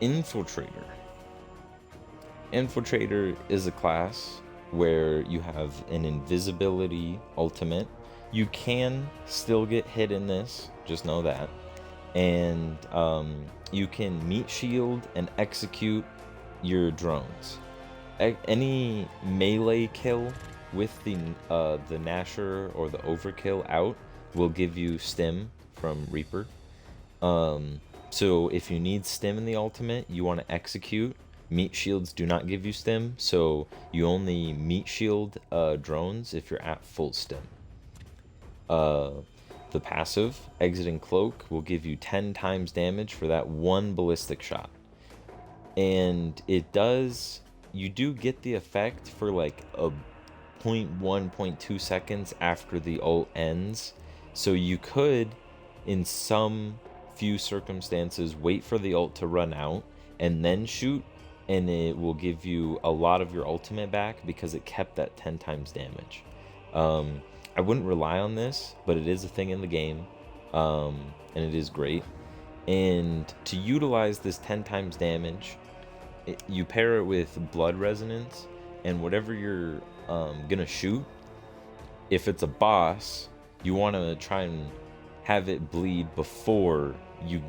Infiltrator. Infiltrator is a class where you have an invisibility ultimate. You can still get hit in this, just know that. And you can meat shield and execute your drones. Any melee kill with the Nasher or the Overkill out will give you Stim from Reaper. So if you need Stim in the ultimate, you want to execute. Meat shields do not give you Stim, so you only meat shield drones if you're at full Stim. The passive, Exiting Cloak, will give you 10 times damage for that one ballistic shot. And you do get the effect for like a 0.1, 0.2 seconds after the ult ends. So you could, in some few circumstances, wait for the ult to run out and then shoot, and it will give you a lot of your ultimate back because it kept that 10 times damage. I wouldn't rely on this, but it is a thing in the game, and it is great. And to utilize this 10 times damage, you pair it with blood resonance, and whatever you're gonna shoot, if it's a boss, you want to try and have it bleed before you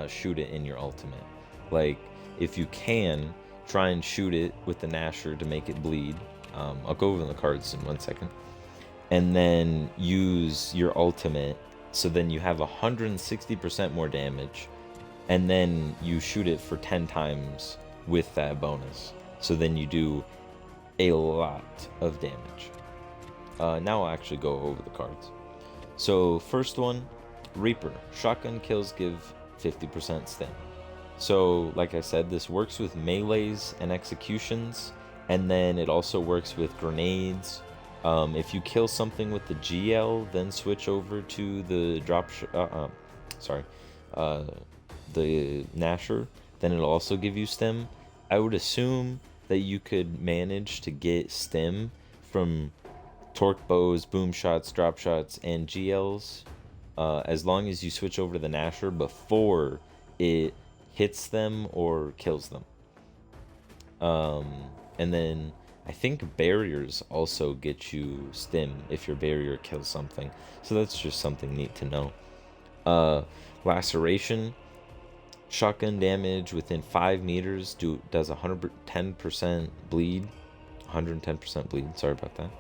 shoot it in your ultimate. Like, if you can, try and shoot it with the Nasher to make it bleed. I'll go over the cards in 1 second. And then use your ultimate, so then you have 160% more damage, and then you shoot it for 10 times with that bonus. So then you do a lot of damage. Now I'll actually go over the cards. So first one, Reaper. Shotgun kills give 50% Stim. So like I said, this works with melees and executions, and then it also works with grenades. If you kill something with the GL, then switch over to the the Nasher, then it'll also give you Stim. I would assume that you could manage to get Stim from torque bows, boom shots, drop shots, and GLs, as long as you switch over to the Nasher before it hits them or kills them. And then I think barriers also get you Stim if your barrier kills something. So that's just something neat to know. Laceration. Shotgun damage within 5 meters does 110% bleed. 110% bleed, sorry about that.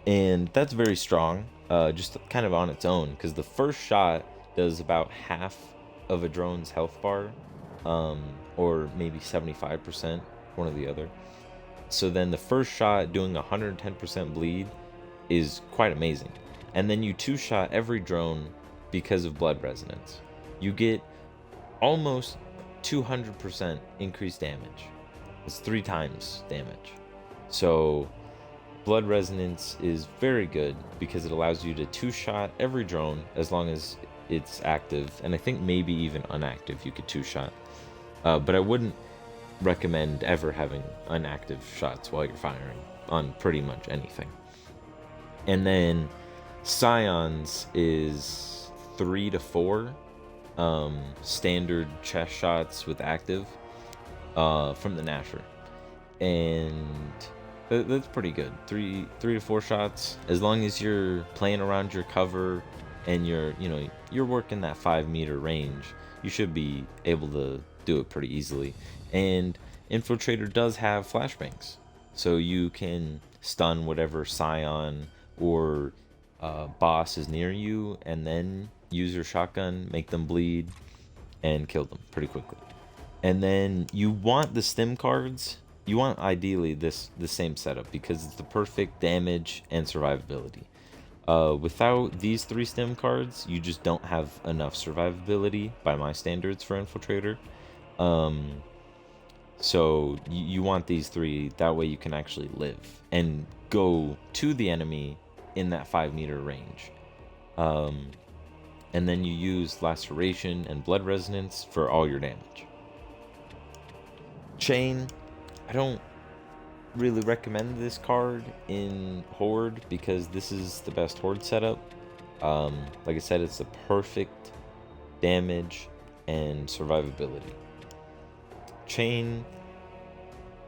And that's very strong, just kind of on its own, because the first shot does about half of a drone's health bar, or maybe 75%, one or the other. So then the first shot doing 110% bleed is quite amazing. And then you two-shot every drone because of blood resonance. You get almost 200% increased damage. It's 3 times damage. So blood resonance is very good because it allows you to two-shot every drone as long as it's active, and I think maybe even unactive you could two-shot. But I wouldn't recommend ever having unactive shots while you're firing on pretty much anything. And then Scions is 3 to 4 standard chest shots with active from the Nasher, and that's pretty good. 3 to 4 shots, as long as you're playing around your cover and you're working that 5 meter range, you should be able to do it pretty easily. And Infiltrator does have flashbangs, so you can stun whatever Scion or boss is near you, and then use your shotgun, make them bleed, and kill them pretty quickly. And then you want the Stim cards. You want ideally the same setup because it's the perfect damage and survivability. Without these 3 Stim cards, you just don't have enough survivability by my standards for Infiltrator. So you want these 3, that way you can actually live and go to the enemy in that 5 meter range. And then you use Laceration and Blood Resonance for all your damage. Chain, I don't really recommend this card in Horde because this is the best Horde setup. Like I said, it's the perfect damage and survivability. Chain,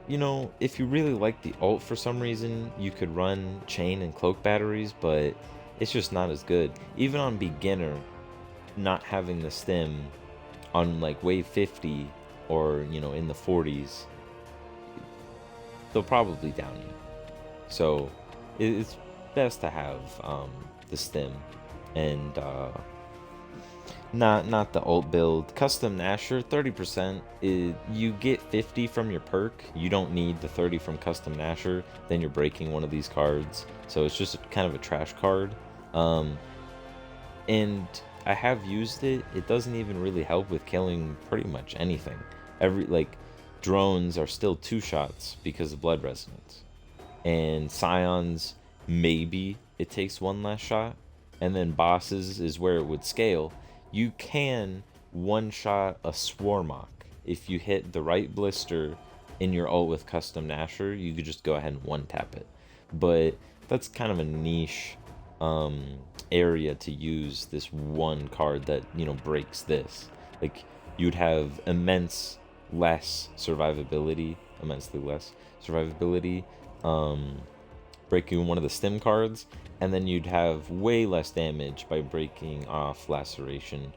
you know, if you really like the ult for some reason, you could run chain and cloak batteries, but it's just not as good. Even on beginner, not having the stim on like wave 50 or, you know, in the 40s, they'll probably down you. So it's best to have the stim and not the ult build. Custom Nasher, 30%. You get 50 from your perk. You don't need the 30 from Custom Nasher. Then you're breaking one of these cards. So it's just kind of a trash card. And I have used it. It doesn't even really help with killing pretty much anything. Like drones are still 2 shots because of blood resonance. And scions, maybe it takes 1 less shot. And then bosses is where it would scale. You can 1-shot a Swarmok. If you hit the right blister in your ult with Custom Nasher, you could just go ahead and 1-tap it. But that's kind of a niche area to use this one card that, you know, breaks this. Like, you'd have immensely less survivability, breaking one of the Stim Cards, and then you'd have way less damage by breaking off Laceration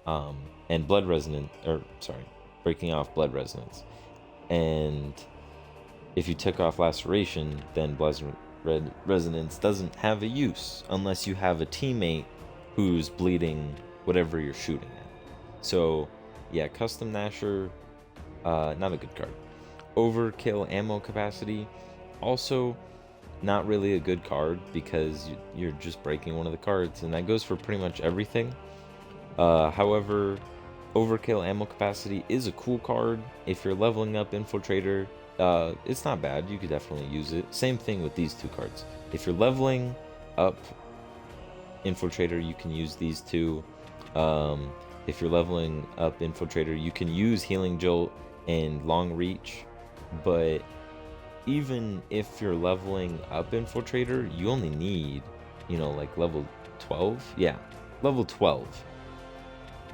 and Blood Resonance, breaking off Blood Resonance. And if you took off Laceration, then Blood Resonance doesn't have a use unless you have a teammate who's bleeding whatever you're shooting at. So yeah, Custom Nasher, not a good card. Overkill ammo capacity, also not really a good card because you're just breaking one of the cards, and that goes for pretty much everything. However, overkill ammo capacity is a cool card. If you're leveling up Infiltrator, it's not bad. You could definitely use it. Same thing with these 2 cards. If you're leveling up Infiltrator, you can use these 2. If you're leveling up Infiltrator, you can use Healing Jolt and Long Reach, but even if you're leveling up Infiltrator, you only need, you know, like level 12? Yeah, level 12.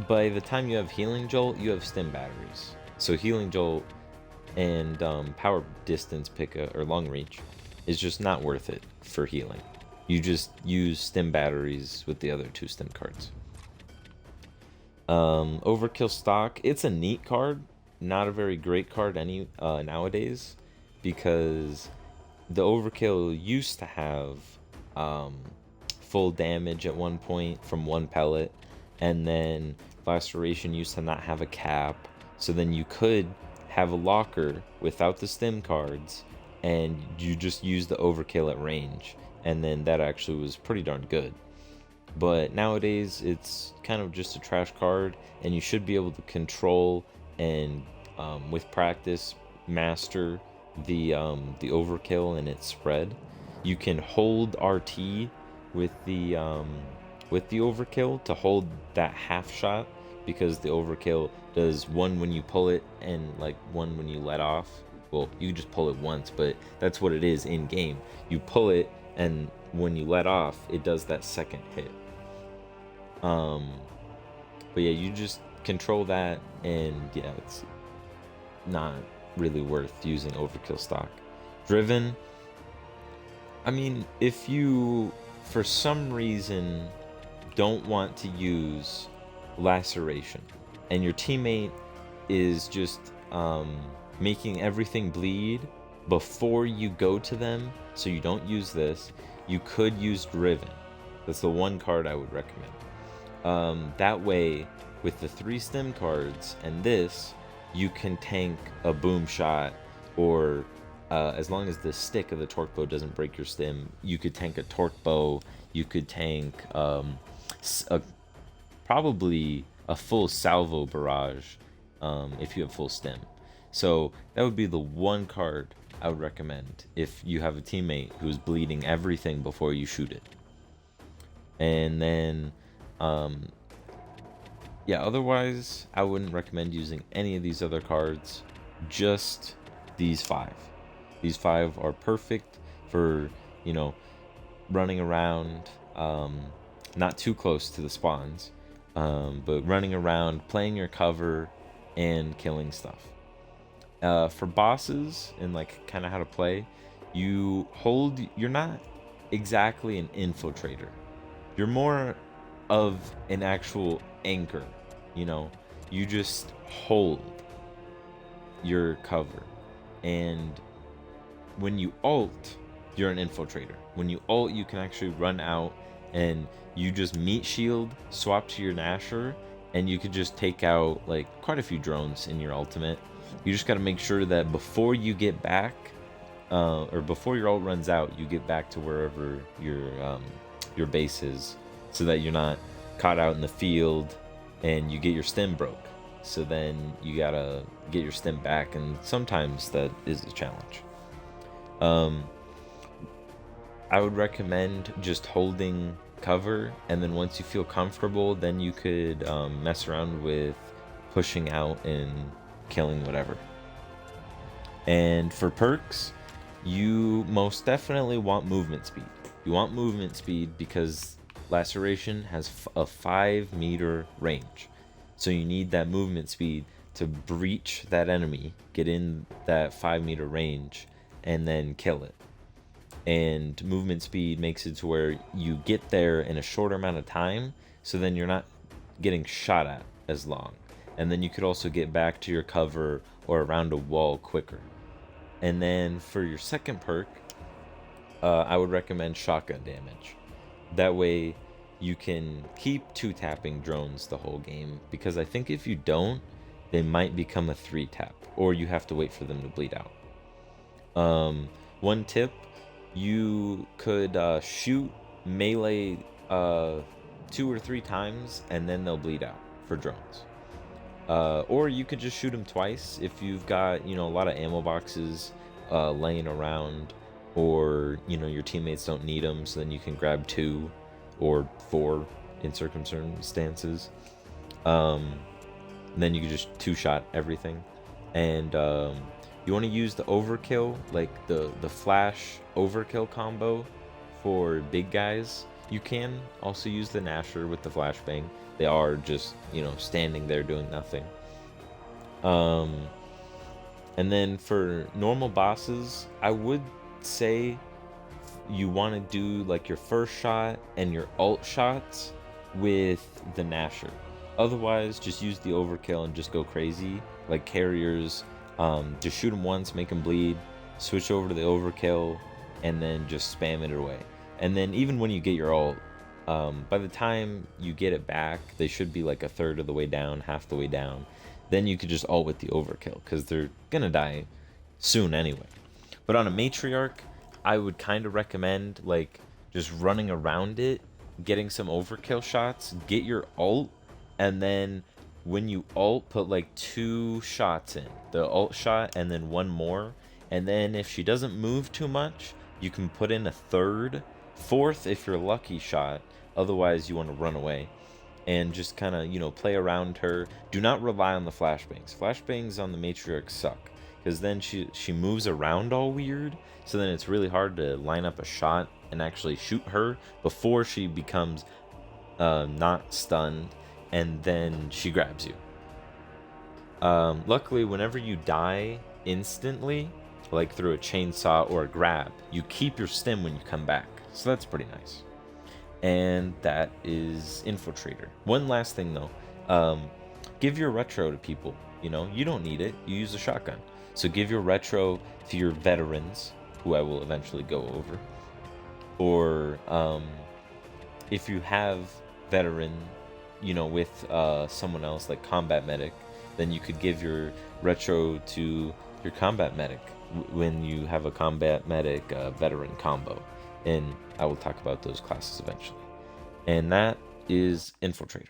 By the time you have Healing Jolt, you have Stim batteries. So Healing Jolt and Power Distance or Long Reach is just not worth it for healing. You just use Stim batteries with the other 2 Stim cards. Overkill stock, it's a neat card, not a very great card nowadays, because the Overkill used to have full damage at one point from 1 pellet, and then Laceration used to not have a cap, so then you could have a locker without the Stim cards, and you just use the Overkill at range, and then that actually was pretty darn good. But nowadays it's kind of just a trash card, and you should be able to control and with practice master the Overkill and its spread. You can hold RT with the Overkill to hold that half shot, because the Overkill does 1 when you pull it and like 1 when you let off. Well, you just pull it once, but that's what it is in game. You pull it, and when you let off, it does that second hit. But yeah, you just control that, and yeah, it's not really worth using Overkill stock. Driven, I mean, if you for some reason don't want to use Laceration and your teammate is just making everything bleed before you go to them, so you don't use this, you could use Driven. That's the one card I would recommend. That way, with the 3 Stim cards and this, you can tank a boom shot, or as long as the stick of the torque bow doesn't break your stim, you could tank a torque bow. You could tank probably a full salvo barrage if you have full stim. So that would be the one card I would recommend if you have a teammate who's bleeding everything before you shoot it. And then yeah, otherwise I wouldn't recommend using any of these other cards, just these 5. These 5 are perfect for, you know, running around, not too close to the spawns, but running around, playing your cover, and killing stuff. For bosses and like kind of how to play, you're not exactly an infiltrator. You're more of an actual anchor, you know. You just hold your cover, and when you ult, you're an infiltrator. When you ult, you can actually run out and you just meat shield, swap to your Nasher, and you could just take out like quite a few drones in your ultimate. You just got to make sure that before you get back, or before your ult runs out, you get back to wherever your base is, so that you're not caught out in the field and you get your stim broke. So then you gotta get your stim back, and sometimes that is a challenge. I would recommend just holding cover, and then once you feel comfortable, then you could mess around with pushing out and killing whatever. And for perks, you most definitely want movement speed. You want movement speed because Laceration has a 5-meter range. So you need that movement speed to breach that enemy, get in that 5-meter range, and then kill it. And movement speed makes it to where you get there in a shorter amount of time, so then you're not getting shot at as long. And then you could also get back to your cover or around a wall quicker. And then for your second perk, I would recommend shotgun damage. That way you can keep 2-tapping drones the whole game, because I think if you don't, they might become a 3-tap, or you have to wait for them to bleed out. One tip, you could shoot melee 2 or 3 times, and then they'll bleed out for drones. Or you could just shoot them twice if you've got, a lot of ammo boxes laying around, or your teammates don't need them, so then you can grab 2 or 4 in circumstances. Then you can just 2-shot everything. And you want to use the overkill, like the flash overkill combo for big guys. You can also use the Nasher with the flashbang. They are just, standing there doing nothing. And then for normal bosses, I would say you want to do like your first shot and your ult shots with the Nasher. Otherwise, just use the overkill and just go crazy. Like carriers, just shoot them once, make them bleed, switch over to the overkill, and then just spam it away. And then even when you get your ult, by the time you get it back, they should be like a third of the way down, half the way down. Then you could just ult with the overkill, because they're gonna die soon anyway. But on a matriarch, I would kind of recommend like just running around it, getting some overkill shots, get your ult, and then when you ult, put like 2 shots in. The ult shot and then 1 more. And then if she doesn't move too much, you can put in a 3rd, 4th if you're lucky shot. Otherwise, you want to run away. And just kind of, play around her. Do not rely on the flashbangs. Flashbangs on the matriarch suck, because then she moves around all weird. So then it's really hard to line up a shot and actually shoot her before she becomes not stunned, and then she grabs you. Luckily, whenever you die instantly, like through a chainsaw or a grab, you keep your stim when you come back. So that's pretty nice. And that is Infiltrator. One last thing though, give your retro to people. You don't need it. You use a shotgun. So give your retro to your veterans, who I will eventually go over. Or if you have veteran, with someone else like combat medic, then you could give your retro to your combat medic when you have a combat medic veteran combo. And I will talk about those classes eventually. And that is Infiltrator.